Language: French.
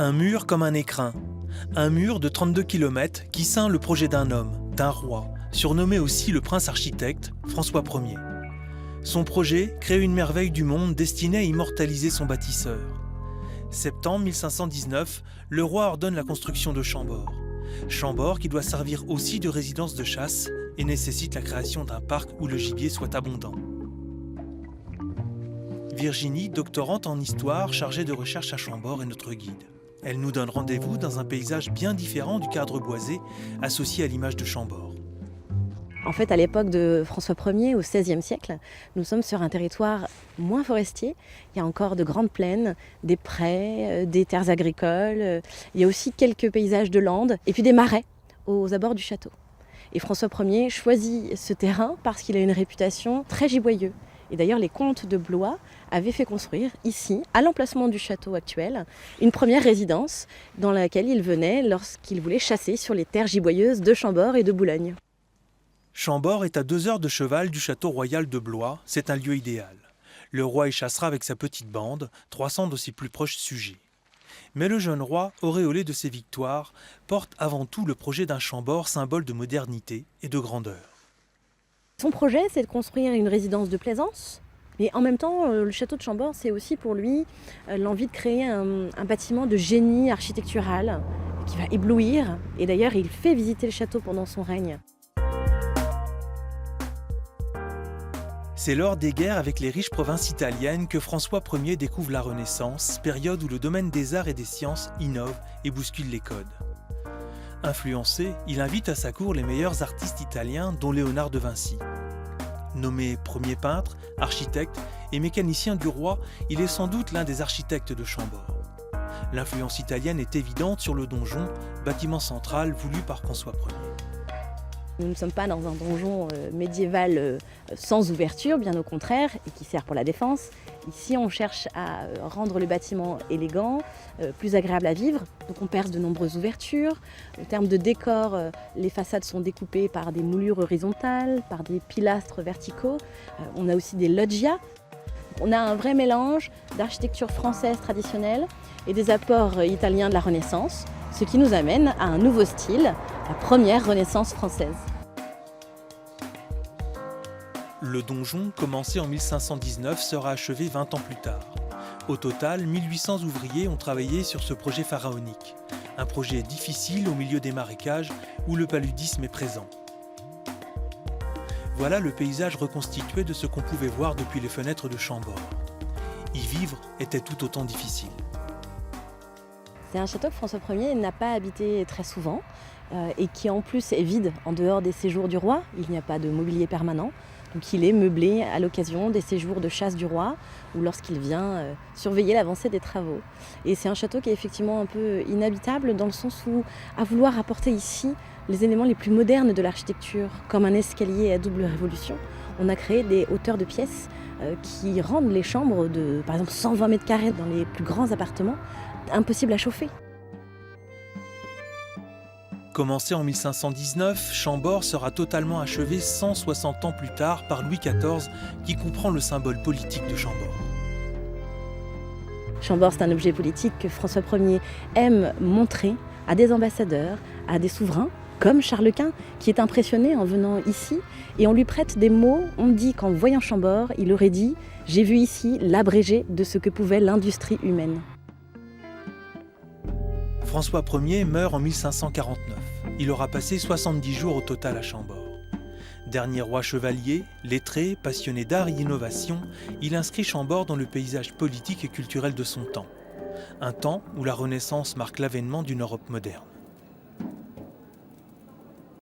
Un mur comme un écrin. Un mur de 32 km qui ceint le projet d'un homme, d'un roi, surnommé aussi le prince architecte, François Ier. Son projet crée une merveille du monde destinée à immortaliser son bâtisseur. Septembre 1519, le roi ordonne la construction de Chambord. Chambord qui doit servir aussi de résidence de chasse et nécessite la création d'un parc où le gibier soit abondant. Virginie, doctorante en histoire chargée de recherche à Chambord, est notre guide. Elle nous donne rendez-vous dans un paysage bien différent du cadre boisé associé à l'image de Chambord. En fait, à l'époque de François Ier, au XVIe siècle, nous sommes sur un territoire moins forestier. Il y a encore de grandes plaines, des prés, des terres agricoles. Il y a aussi quelques paysages de landes et puis des marais aux abords du château. Et François Ier choisit ce terrain parce qu'il a une réputation très giboyeux. Et d'ailleurs, les comtes de Blois avaient fait construire ici, à l'emplacement du château actuel, une première résidence dans laquelle ils venaient lorsqu'ils voulaient chasser sur les terres giboyeuses de Chambord et de Boulogne. Chambord est à 2 heures de cheval du château royal de Blois, c'est un lieu idéal. Le roi y chassera avec sa petite bande, 300 de ses plus proches sujets. Mais le jeune roi, auréolé de ses victoires, porte avant tout le projet d'un Chambord symbole de modernité et de grandeur. Son projet, c'est de construire une résidence de plaisance. Mais en même temps, le château de Chambord, c'est aussi pour lui l'envie de créer un bâtiment de génie architectural qui va éblouir. Et d'ailleurs, il fait visiter le château pendant son règne. C'est lors des guerres avec les riches provinces italiennes que François Ier découvre la Renaissance, période où le domaine des arts et des sciences innove et bouscule les codes. Influencé, il invite à sa cour les meilleurs artistes italiens, dont Léonard de Vinci. Nommé premier peintre, architecte et mécanicien du roi, il est sans doute l'un des architectes de Chambord. L'influence italienne est évidente sur le donjon, bâtiment central voulu par François Ier. Nous ne sommes pas dans un donjon médiéval sans ouverture, bien au contraire, et qui sert pour la défense. Ici, on cherche à rendre le bâtiment élégant, plus agréable à vivre. Donc on perce de nombreuses ouvertures. En termes de décor, les façades sont découpées par des moulures horizontales, par des pilastres verticaux. On a aussi des loggias. On a un vrai mélange d'architecture française traditionnelle et des apports italiens de la Renaissance, ce qui nous amène à un nouveau style, la première Renaissance française. Le donjon, commencé en 1519, sera achevé 20 ans plus tard. Au total, 1800 ouvriers ont travaillé sur ce projet pharaonique. Un projet difficile au milieu des marécages où le paludisme est présent. Voilà le paysage reconstitué de ce qu'on pouvait voir depuis les fenêtres de Chambord. Y vivre était tout autant difficile. C'est un château que François Ier n'a pas habité très souvent et qui en plus est vide en dehors des séjours du roi. Il n'y a pas de mobilier permanent. Donc il est meublé à l'occasion des séjours de chasse du roi ou lorsqu'il vient surveiller l'avancée des travaux. Et c'est un château qui est effectivement un peu inhabitable dans le sens où, à vouloir apporter ici les éléments les plus modernes de l'architecture, comme un escalier à double révolution, on a créé des hauteurs de pièces qui rendent les chambres de, par exemple, 120 mètres carrés dans les plus grands appartements, impossibles à chauffer. Commencé en 1519, Chambord sera totalement achevé 160 ans plus tard par Louis XIV, qui comprend le symbole politique de Chambord. Chambord, c'est un objet politique que François Ier aime montrer à des ambassadeurs, à des souverains, comme Charles Quint, qui est impressionné en venant ici. Et on lui prête des mots, on dit qu'en voyant Chambord, il aurait dit « J'ai vu ici l'abrégé de ce que pouvait l'industrie humaine ». François Ier meurt en 1549. Il aura passé 70 jours au total à Chambord. Dernier roi chevalier, lettré, passionné d'art et d'innovation, il inscrit Chambord dans le paysage politique et culturel de son temps. Un temps où la Renaissance marque l'avènement d'une Europe moderne.